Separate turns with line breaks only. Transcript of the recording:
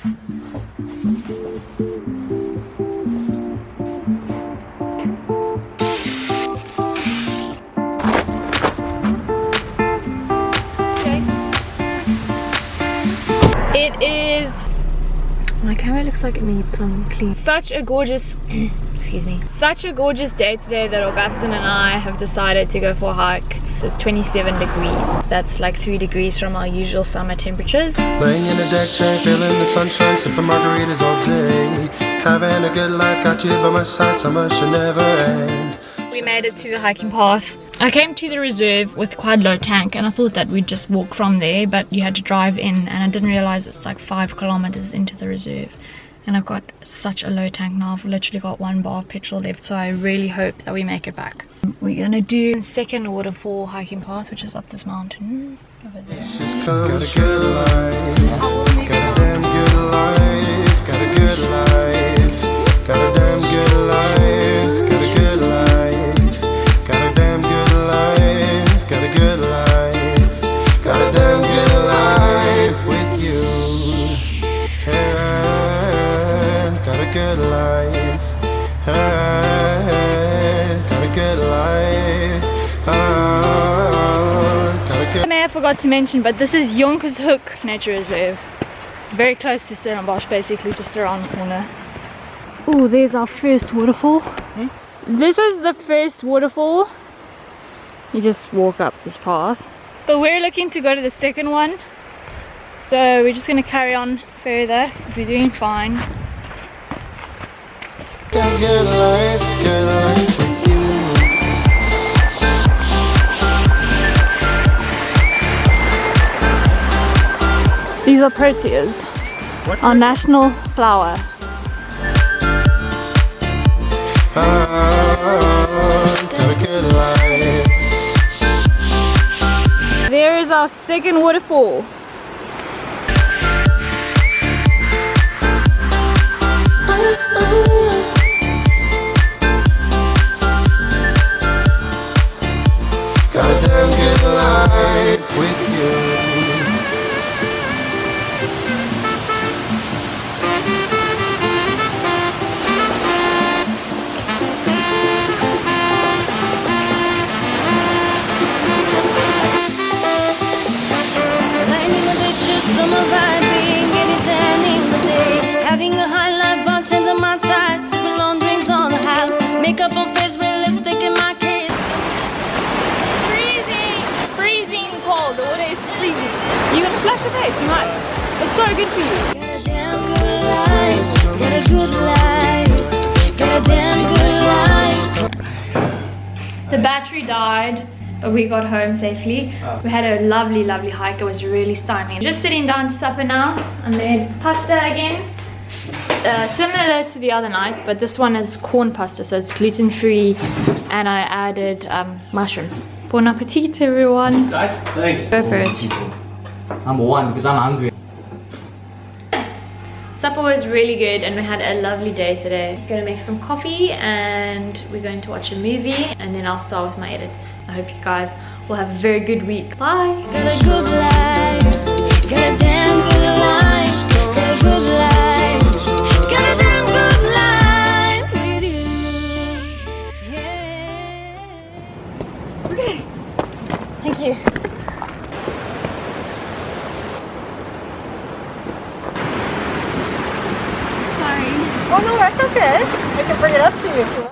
It is, my camera looks like it needs some clean. Such a gorgeous excuse me, such a gorgeous day today that Augustine and I have decided to go for a hike. It's 27 degrees. That's like 3 degrees from our usual summer temperatures.
Laying in the deck chair, feeling the sunshine, sipping margaritas all day. Having a good life, got you by my side, summer should never end.
We made it to the hiking path. I came to the reserve with quite low tank and I thought that we'd just walk from there, but you had to drive in, and I didn't realize it's like 5 kilometers into the reserve. And I've got such a low tank now. I've literally got 1 bar of petrol left, so I really hope that we make it back. We're gonna do the second waterfall hiking path, which is up this mountain over there.
Got a good life, got a damn good life, got a good life, got a damn good life, got a good life, got a damn good life, got a good life, got a damn good life with you. Yeah, got a good life. Got a good life.
I may have forgot to mention, but this is Jonkershoek Nature Reserve. Very close to Stellenbosch, basically just around the corner. Oh, there's our first waterfall. This is the first waterfall. You just walk up this path. But we're looking to go to the second one. So we're just going to carry on further because we're doing fine.
Got a good life with you.
These are proteas, our national flower.
Got a good life.
There is our second waterfall.
Got a damn good life with you.
Summer vibing, getting tan in the day. Having a high life, bartender my ties, sipping long drinks on the house. Makeup on face, red lipstick in my kiss.
Freezing! Freezing cold. The water is freezing. You gonna slap the face? You might. It's so good for you.
Got a damn good life. Got a good life. Got a damn good life.
The battery died, but we got home safely. We had a lovely hike. It was really stunning. Just sitting down to supper now. I made pasta again, similar to the other night, but this one is corn pasta, so it's gluten-free, and I added mushrooms. Bon appetit, everyone.
Guys, thanks.
Go for it.
Number one, because I'm hungry.
Supper was really good and we had a lovely day today. Gonna make some coffee and we're going to watch a movie, and then I'll start with my edit. I hope you guys will have a very good week. Bye!
Got a good life. Got a damn good life. Got a good life. Got a damn good life with you. Yeah.
Okay. Thank you. Sorry.
Oh no, that's okay. I can bring it up to you if you want.